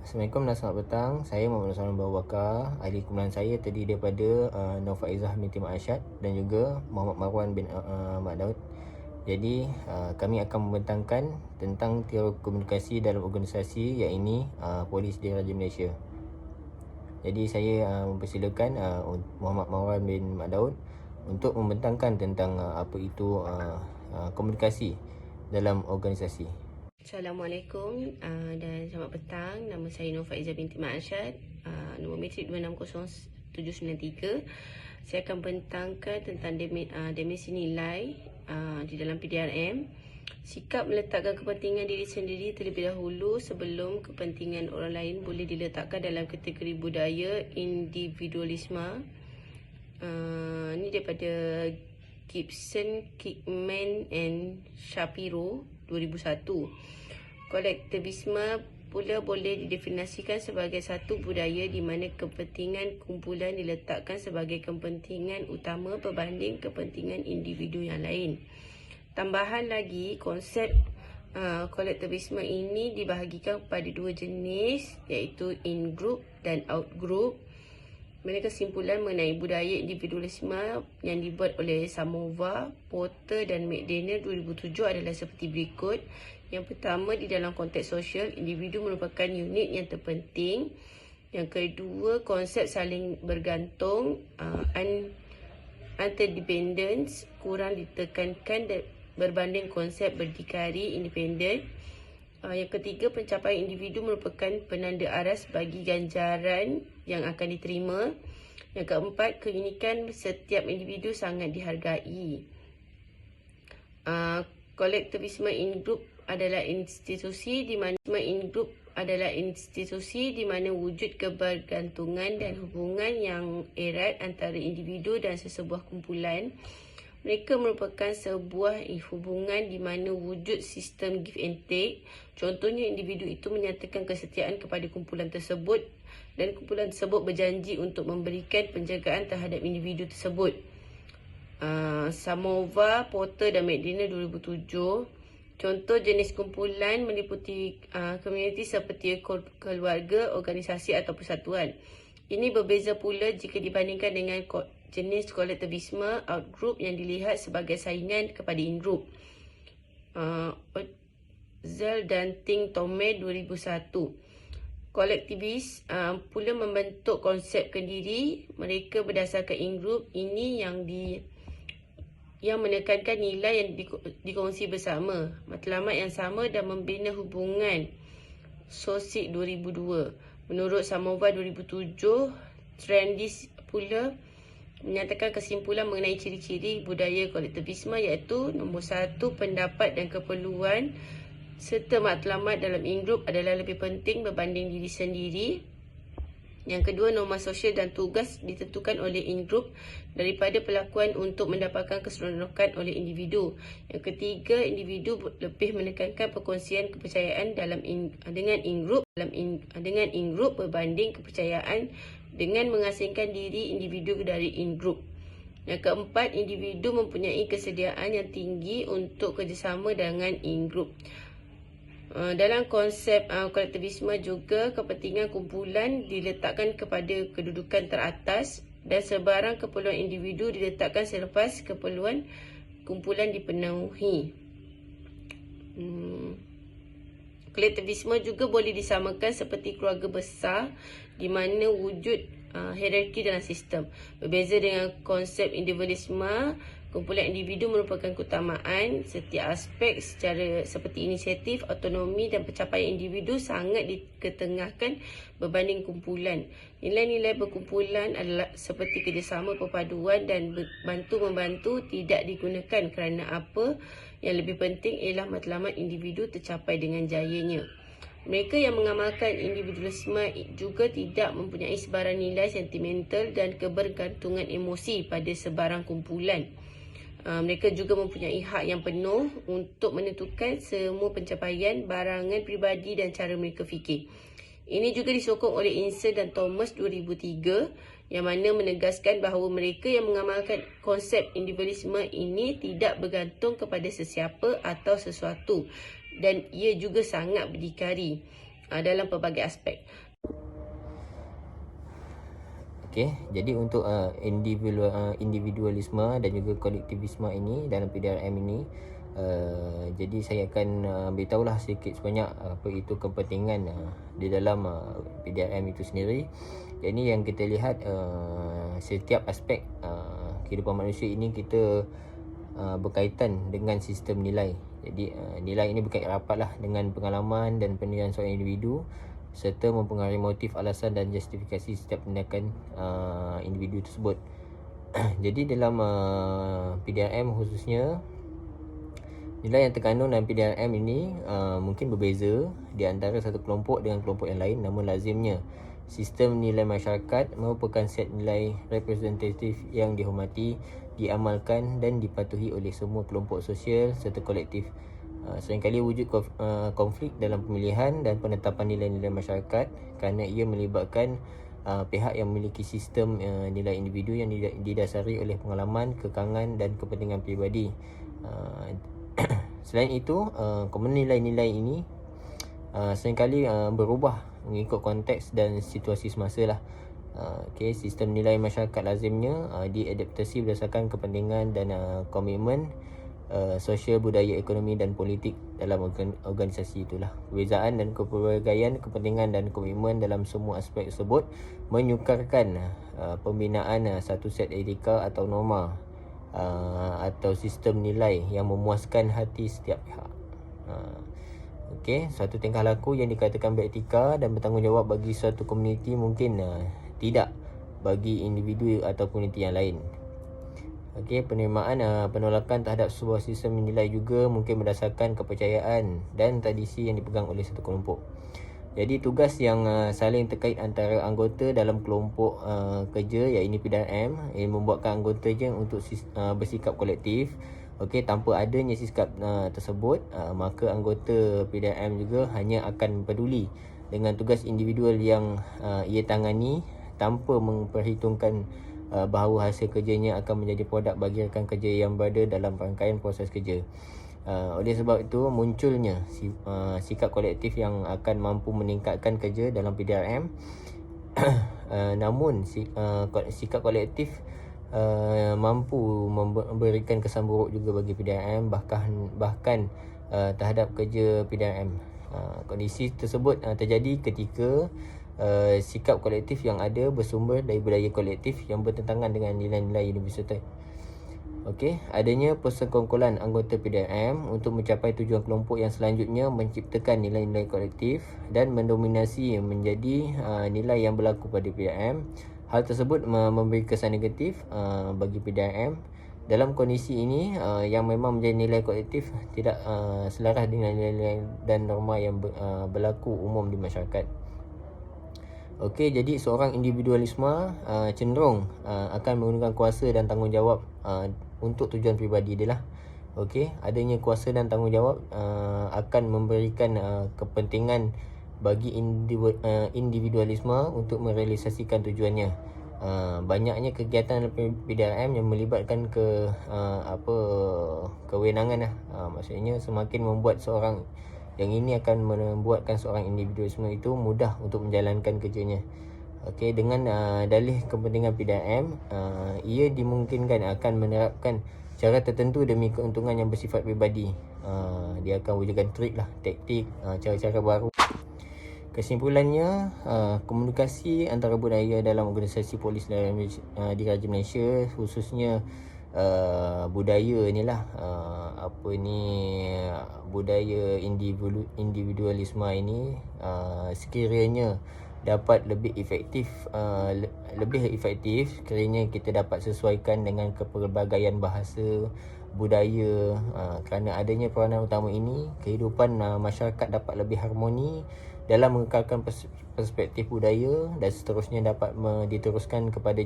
Assalamualaikum dan selamat petang. Saya Muhammad Nusran Abu Bakar. Ahli kumpulan saya terdiri daripada Nur Faizah binti Mak Arsyad dan juga Muhammad Marwan bin Mak Daud. Jadi kami akan membentangkan tentang teori komunikasi dalam organisasi, iaitu Polis Diraja Malaysia. Jadi saya mempersilakan Muhammad Marwan bin Mak Daud untuk membentangkan tentang apa itu komunikasi dalam organisasi. Assalamualaikum dan selamat petang. Nama saya Nur Faizah binti Mak Arsyad, nombor metrik 260793. Saya akan bentangkan tentang dimensi nilai di dalam PDRM. Sikap meletakkan kepentingan diri sendiri terlebih dahulu sebelum kepentingan orang lain boleh diletakkan dalam kategori budaya individualisme. Ini daripada Gibson, Kickman and Shapiro 2001. Kolektivisme pula boleh didefinisikan sebagai satu budaya di mana kepentingan kumpulan diletakkan sebagai kepentingan utama berbanding kepentingan individu yang lain. Tambahan lagi, konsep kolektivisme ini dibahagikan kepada dua jenis, iaitu in-group dan out-group. Mana kesimpulan mengenai budaya individualisme yang dibuat oleh Samova, Porter dan McDaniel 2007 adalah seperti berikut. Yang pertama, di dalam konteks sosial, individu merupakan unit yang terpenting. Yang kedua, konsep saling bergantung, interdependence kurang ditekankan berbanding konsep berdikari independen. Yang ketiga, pencapaian individu merupakan penanda aras bagi ganjaran yang akan diterima. Yang keempat, keunikan setiap individu sangat dihargai. Kolektivisme in-group adalah institusi di mana wujud kebergantungan dan hubungan yang erat antara individu dan sesebuah kumpulan. Mereka merupakan sebuah hubungan di mana wujud sistem give and take. Contohnya, individu itu menyatakan kesetiaan kepada kumpulan tersebut dan kumpulan tersebut berjanji untuk memberikan penjagaan terhadap individu tersebut. Samova, Porter dan McDaniel 2007. Contoh jenis kumpulan meliputi komuniti seperti keluarga, organisasi atau persatuan. Ini berbeza pula jika dibandingkan dengan jenis kolektivisme out-group yang dilihat sebagai saingan kepada in-group. Zel dan Ting Tome 2001. Kolektivis pula membentuk konsep kendiri mereka berdasarkan in-group. Ini yang menekankan nilai yang dikongsi bersama, matlamat yang sama dan membina hubungan. Sosik 2002. Menurut Samova 2007, Trendis pula menyatakan kesimpulan mengenai ciri-ciri budaya kolektivisme, iaitu nombor 1, pendapat dan keperluan serta matlamat dalam in-group adalah lebih penting berbanding diri sendiri. Yang kedua, norma sosial dan tugas ditentukan oleh in-group daripada pelakuan untuk mendapatkan keseronokan oleh individu. Yang ketiga, individu lebih menekankan perkongsian kepercayaan dengan in-group berbanding kepercayaan dengan mengasingkan diri individu dari in-group. Yang keempat, individu mempunyai kesediaan yang tinggi untuk kerjasama dengan in-group. Dalam konsep kolektivisme juga, kepentingan kumpulan diletakkan kepada kedudukan teratas dan sebarang keperluan individu diletakkan selepas keperluan kumpulan dipenuhi. Kolektivisme juga boleh disamakan seperti keluarga besar di mana wujud hierarki dalam sistem. Berbeza dengan konsep individualisme, kumpulan individu merupakan keutamaan. Setiap aspek seperti inisiatif, autonomi dan pencapaian individu sangat diketengahkan berbanding kumpulan. Nilai-nilai berkumpulan adalah seperti kerjasama, perpaduan dan bantu-membantu tidak digunakan kerana apa yang lebih penting ialah matlamat individu tercapai dengan jayanya. Mereka yang mengamalkan individualisme juga tidak mempunyai sebarang nilai sentimental dan kebergantungan emosi pada sebarang kumpulan. Mereka juga mempunyai hak yang penuh untuk menentukan semua pencapaian, barangan peribadi dan cara mereka fikir. Ini juga disokong oleh Inser dan Thomas 2003 yang mana menegaskan bahawa mereka yang mengamalkan konsep individualisme ini tidak bergantung kepada sesiapa atau sesuatu dan ia juga sangat berdikari. dalam pelbagai aspek. Okey, jadi untuk individualisme dan juga kolektivisme ini dalam PDRM ini, jadi saya akan beritahulah sedikit sebanyak apa itu kepentingan di dalam PDRM itu sendiri. Jadi yang kita lihat, setiap aspek kehidupan manusia ini kita berkaitan dengan sistem nilai. Jadi nilai ini berkait rapatlah dengan pengalaman dan penilaian seorang individu serta mempengaruhi motif, alasan dan justifikasi setiap tindakan individu tersebut. Jadi dalam PDRM khususnya, nilai yang terkandung dalam PDRM ini mungkin berbeza di antara satu kelompok dengan kelompok yang lain, namun lazimnya sistem nilai masyarakat merupakan set nilai representatif yang dihormati, diamalkan dan dipatuhi oleh semua kelompok sosial serta kolektif. Seringkali wujud konflik dalam pemilihan dan penetapan nilai-nilai masyarakat kerana ia melibatkan pihak yang memiliki sistem nilai individu yang didasari oleh pengalaman, kekangan dan kepentingan peribadi. Selain itu, komponen nilai-nilai ini seringkali berubah mengikut konteks dan situasi semasa lah. Sistem nilai masyarakat lazimnya diadaptasi berdasarkan kepentingan dan komitmen sosial, budaya, ekonomi dan politik dalam organisasi itulah. Perbezaan dan kepelbagaian kepentingan dan komitmen dalam semua aspek tersebut menyukarkan pembinaan satu set etika atau norma atau sistem nilai yang memuaskan hati setiap pihak. Satu tingkah laku yang dikatakan beretika dan bertanggungjawab bagi suatu komuniti mungkin tidak bagi individu atau komuniti yang lain. Penerimaan penolakan terhadap sebuah sistem nilai juga mungkin berdasarkan kepercayaan dan tradisi yang dipegang oleh satu kelompok. Jadi tugas yang saling terkait antara anggota dalam kelompok kerja iaitu PDRM yang membuatkan anggotanya untuk bersikap kolektif. Tanpa adanya sikap tersebut, maka anggota PDRM juga hanya akan peduli dengan tugas individual yang ia tangani tanpa memperhitungkan bahawa hasil kerjanya akan menjadi produk bagi rakan kerja yang berada dalam rangkaian proses kerja. Oleh sebab itu, munculnya sikap kolektif yang akan mampu meningkatkan kerja dalam PDRM. Namun sikap kolektif mampu memberikan kesan buruk juga bagi PDRM, bahkan terhadap kerja PDRM. Kondisi tersebut terjadi ketika sikap kolektif yang ada bersumber dari budaya kolektif yang bertentangan dengan nilai-nilai universiti. Adanya persekongkolan anggota PDRM untuk mencapai tujuan kelompok yang selanjutnya menciptakan nilai-nilai kolektif dan mendominasi menjadi nilai yang berlaku pada PDRM. Hal tersebut memberi kesan negatif bagi PDRM. Dalam kondisi ini yang memang menjadi nilai kolektif tidak selaras dengan nilai dan norma yang berlaku umum di masyarakat. Jadi seorang individualisme cenderung akan menggunakan kuasa dan tanggungjawab untuk tujuan peribadi dia lah. Adanya kuasa dan tanggungjawab akan memberikan kepentingan bagi individualisme untuk merealisasikan tujuannya. Banyaknya kegiatan PDRM yang melibatkan kewenangan lah. Maksudnya semakin membuat seorang yang ini akan membuatkan seorang individualisme itu mudah untuk menjalankan kerjanya. Dengan dalih kepentingan PDRM, ia dimungkinkan akan menerapkan cara tertentu demi keuntungan yang bersifat pribadi. Dia akan wujudkan trik lah, taktik, cara-cara baru. Kesimpulannya, komunikasi antara budaya dalam organisasi polis di Raja Malaysia, khususnya budaya ni lah, budaya individualisme ini sekiranya dapat lebih efektif sekiranya kita dapat sesuaikan dengan kepelbagaian bahasa, budaya. Kerana adanya peranan utama ini, kehidupan masyarakat dapat lebih harmoni dalam mengekalkan perspektif budaya dan seterusnya dapat diteruskan kepada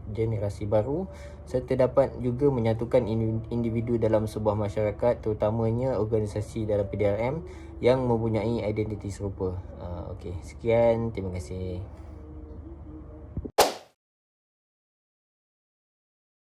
generasi baru serta dapat juga menyatukan individu dalam sebuah masyarakat, terutamanya organisasi dalam PDRM yang mempunyai identiti serupa. Sekian, terima kasih.